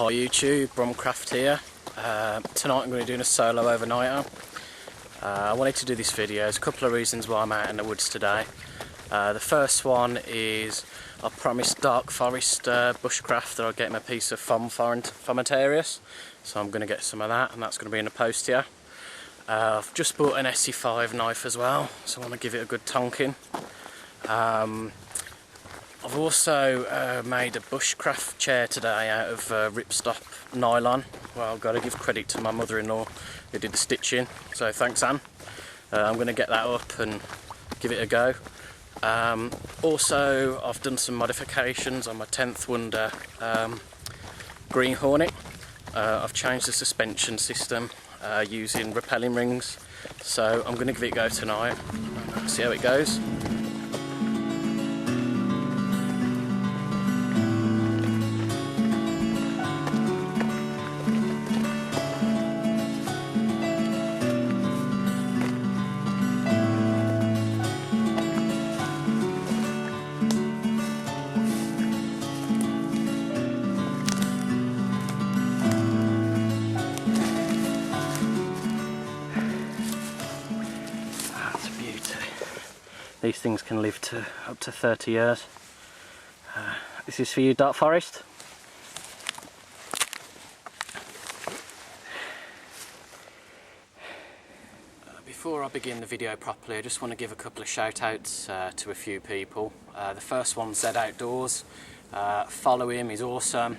Hi YouTube, Bushcraft here. Tonight I'm going to be doing a solo overnighter. I wanted to do this video. There's a couple of reasons why I'm out in the woods today. The first one is I promised Dark Forest Bushcraft that I'd get him a piece of Fomentarius, so I'm going to get some of that, and that's going to be in the post here. I've just bought an ESEE knife as well, so I want to give it a good tonking. I've also made a bushcraft chair today out of ripstop nylon. Well, I've got to give credit to my mother-in-law who did the stitching, so thanks Anne. I'm going to get that up and give it a go. Also, I've done some modifications on my 10th Wonder Green Hornet. I've changed the suspension system using rappelling rings, so I'm going to give it a go tonight, see how it goes. These things can live to up to 30 years. This is for you, Dark Forest. Before I begin the video properly, I just want to give a couple of shout outs to a few people. The first one's ZedOutdoors. Follow him, he's awesome.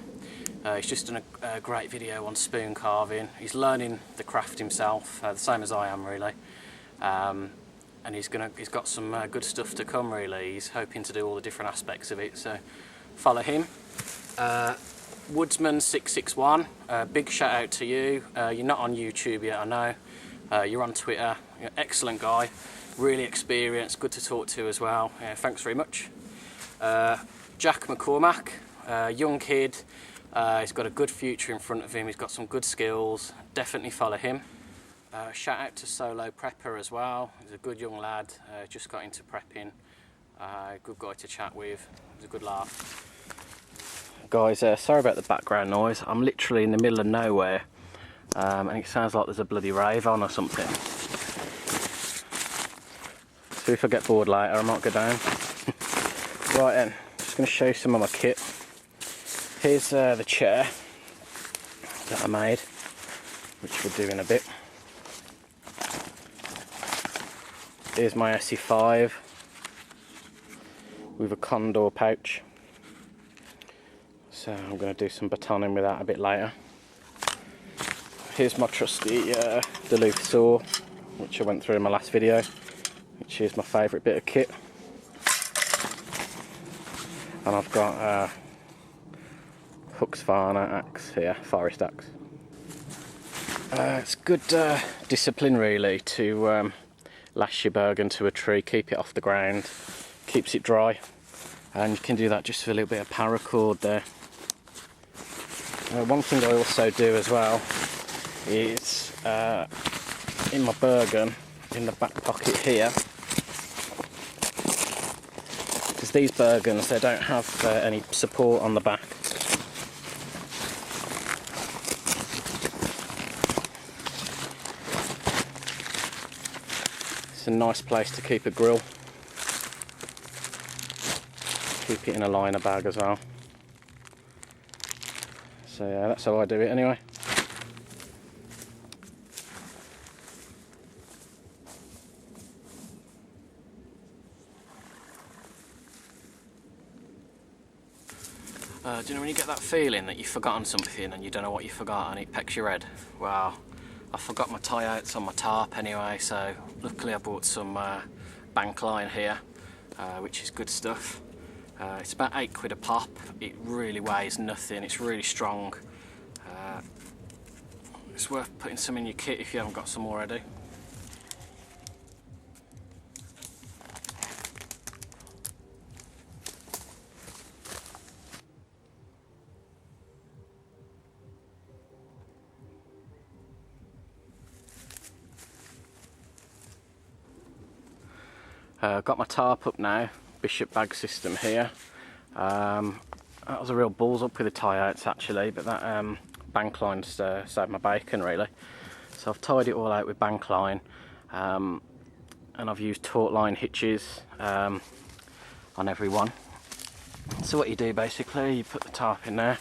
He's just done a great video on spoon carving. He's learning the craft himself, the same as I am really. And he's got some good stuff to come really. He's hoping to do all the different aspects of it, so follow him. Woodsman661, big shout out to you. You're not on YouTube yet, I know. You're on Twitter. You're an excellent guy, really experienced, good to talk to as well. Thanks very much. Jack McCormack, young kid. He's got a good future in front of him. He's got some good skills. Definitely follow him. Shout out to Solo Prepper as well. He's a good young lad, just got into prepping. Good guy to chat with. He's a good laugh. Guys, sorry about the background noise. I'm literally in the middle of nowhere, and it sounds like there's a bloody rave on or something. So if I get bored later, I might go down. Right then, just going to show you some of my kit. Here's the chair that I made, which we'll do in a bit. Here's my ESEE with a condor pouch. So I'm going to do some batoning with that a bit later. Here's my trusty Duluth saw, which I went through in my last video, which is my favourite bit of kit. And I've got Husqvarna axe here, forest axe. It's good discipline really to lash your bergen to a tree, keep it off the ground, keeps it dry, and you can do that just with a little bit of paracord there. One thing I also do as well is in my bergen, in the back pocket here, because these bergens, they don't have any support on the back. It's a nice place to keep a grill. Keep it in a liner bag as well. So yeah, that's how I do it anyway. Do you know when you get that feeling that you've forgotten something and you don't know what you forgot and it pecks your head? Well, I forgot my tie outs on my tarp anyway, so luckily I bought some bank line here, which is good stuff. It's about £8 a pop. It really weighs nothing, it's really strong. It's worth putting some in your kit if you haven't got some already. Got my tarp up now, Bishop bag system here. That was a real balls up with the tie outs actually, but that bank line saved my bacon really. So I've tied it all out with bank line, and I've used taut line hitches on every one. So what you do basically, you put the tarp in there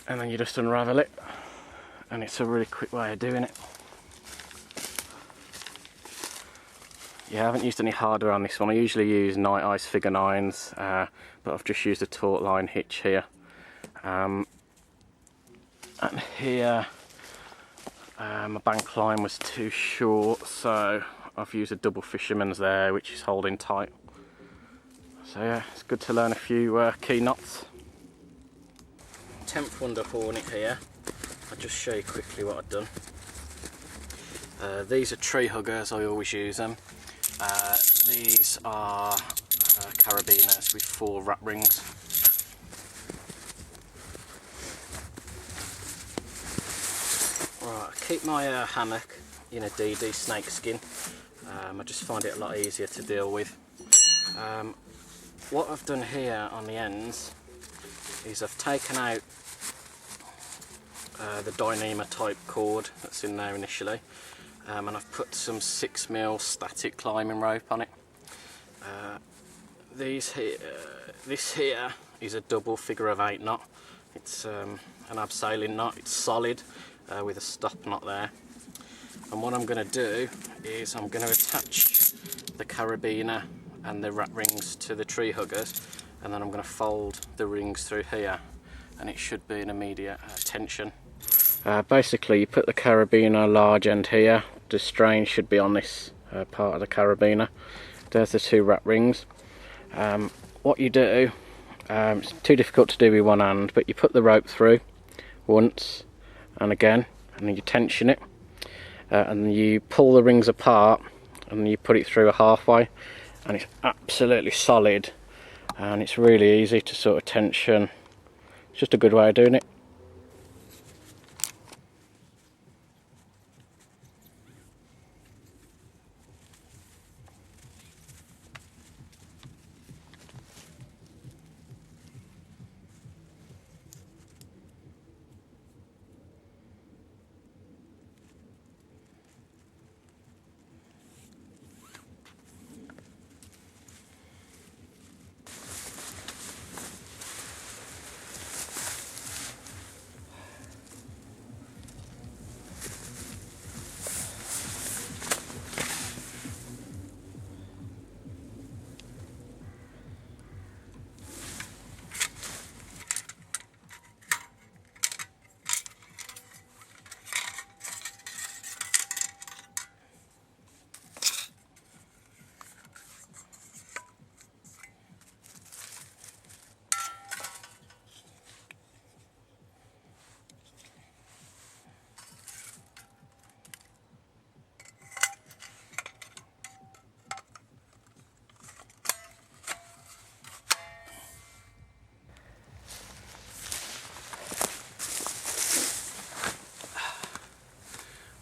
and then you just unravel it, and it's a really quick way of doing it. Yeah, I haven't used any hardware on this one. I usually use Night Ice figure 9s, but I've just used a taut line hitch here. And here my bank line was too short, so I've used a double fisherman's there, which is holding tight. So yeah, it's good to learn a few key knots. 10th Wonder Hornet here. I'll just show you quickly what I've done. These are tree huggers, I always use them. These are carabiners with 4 wrap rings. Right, I keep my hammock in a DD snake skin. I just find it a lot easier to deal with. What I've done here on the ends is I've taken out the Dyneema type cord that's in there initially, and I've put some 6mm static climbing rope on it. This here is a double figure of 8 knot. It's an abseiling knot. It's solid with a stop knot there. And what I'm going to do is I'm going to attach the carabiner and the wrap rings to the tree huggers, and then I'm going to fold the rings through here, and it should be an immediate tension. Basically you put the carabiner large end here, the strain should be on this part of the carabiner. There's the 2 wrap rings. What you do, it's too difficult to do with one hand, but you put the rope through once and again, and then you tension it, and then you pull the rings apart and then you put it through halfway, and it's absolutely solid, and it's really easy to sort of tension. It's just a good way of doing it.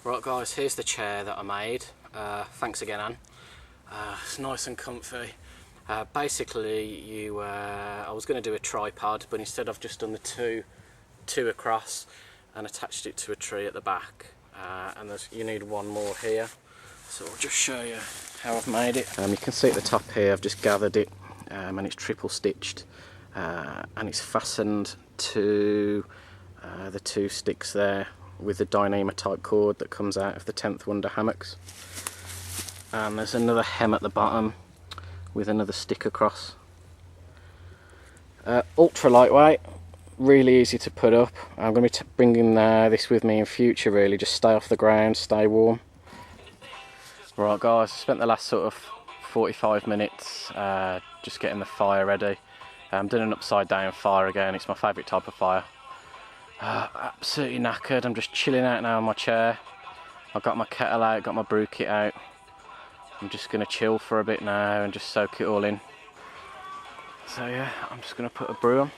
Right guys, here's the chair that I made. Thanks again, Anne. It's nice and comfy. Basically, I was going to do a tripod, but instead I've just done the two across and attached it to a tree at the back. And you need one more here. So I'll just show you how I've made it. You can see at the top here, I've just gathered it, and it's triple stitched, and it's fastened to the 2 sticks there with the Dyneema type cord that comes out of the 10th Wonder hammocks. And there's another hem at the bottom with another stick across. Ultra lightweight, really easy to put up. I'm going to be bringing this with me in future really, just stay off the ground, stay warm. Right guys, I spent the last sort of 45 minutes just getting the fire ready. I'm doing an upside down fire again, it's my favourite type of fire. Absolutely knackered. I'm just chilling out now on my chair. I've got my kettle out, got my brew kit out. I'm just going to chill for a bit now and just soak it all in. So yeah, I'm just going to put a brew on.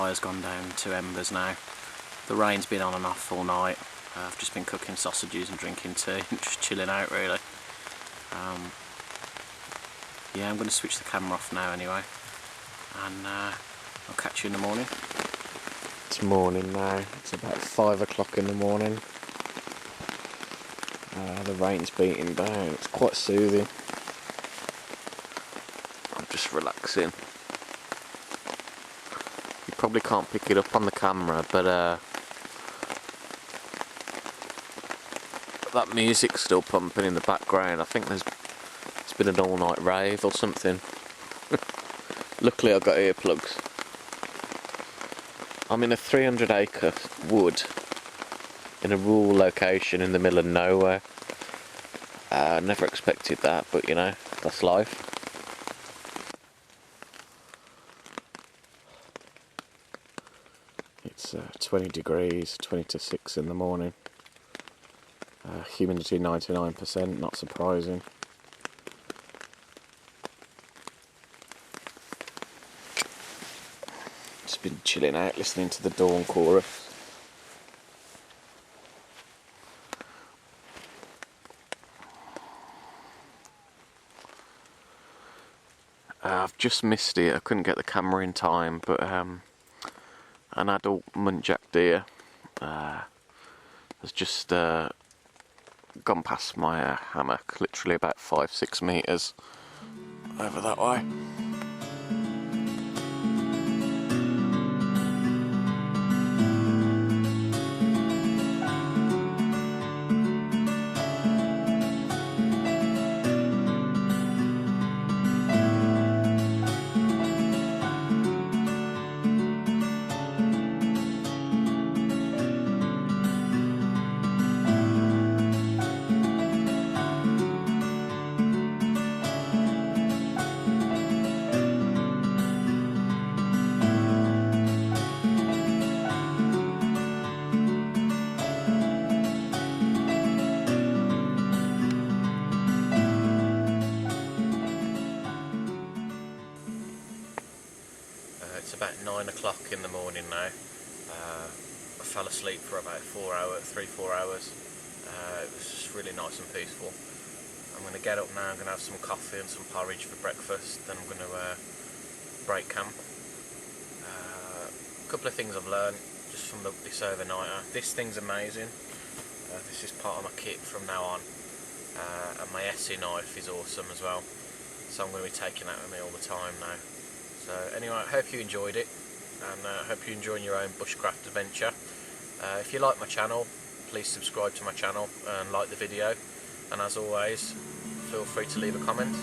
fire's gone down to embers now. The rain's been on and off all night. I've just been cooking sausages and drinking tea and just chilling out really. Yeah, I'm going to switch the camera off now anyway, and I'll catch you in the morning. It's morning now, it's about 5 o'clock in the morning. The rain's beating down, it's quite soothing. I'm just relaxing. You probably can't pick it up on the camera, but that music's still pumping in the background. I think it's been an all-night rave or something. Luckily I got earplugs. I'm in a 300-acre wood in a rural location in the middle of nowhere. I never expected that, but you know, that's life. It's 20 degrees, 20 to 6 in the morning. Humidity 99%, not surprising. Just been chilling out, listening to the dawn chorus. I've just missed it, I couldn't get the camera in time, but an adult muntjac deer has just gone past my hammock, literally about 5-6 metres over that way. It's about 9 o'clock in the morning now. I fell asleep for about 3-4 hours. It was just really nice and peaceful. I'm going to get up now, I'm going to have some coffee and some porridge for breakfast, then I'm going to break camp. A couple of things I've learned just from this overnighter. This thing's amazing. This is part of my kit from now on. And my ESEE knife is awesome as well. So I'm going to be taking that with me all the time now. So anyway, I hope you enjoyed it, and I hope you're enjoying your own bushcraft adventure. If you like my channel, please subscribe to my channel and like the video, and as always, feel free to leave a comment.